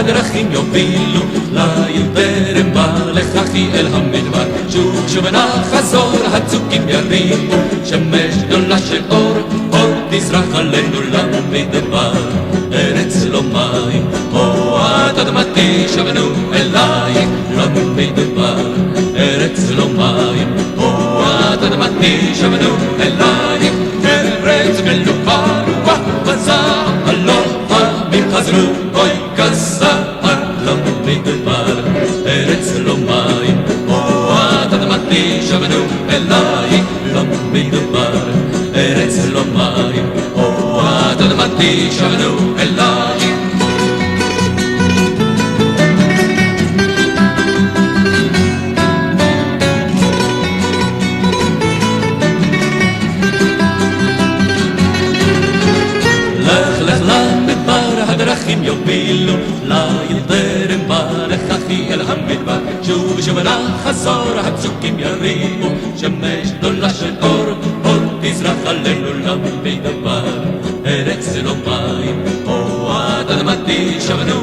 הדרכים יובילו ליל טרם בא לכחי אל המדבר שוב שוב נחזור הצוקים ירימו שמש גדולה של אור אור תזרח עלינו למדבר ארץ לא מים את אדמתי שבנו אלייך למדבר ארץ לא מים את אדמתי שבנו אלייך ארץ מלוכה וזעם הלוחמים חזרו אוי כזער למדבר ארץ לא מים את אדמתי שבנו אלייך למדבר ארץ לא מים את אדמתי שבנו אלייך הדרכים יובילו ליל טרם בא לכחי אל המדבר שוב ושוב נחזור הצוקים ירימו שמש גדולה של אור אור תזרח עלינו למדבר ארץ לא מים את אדמתי שבנו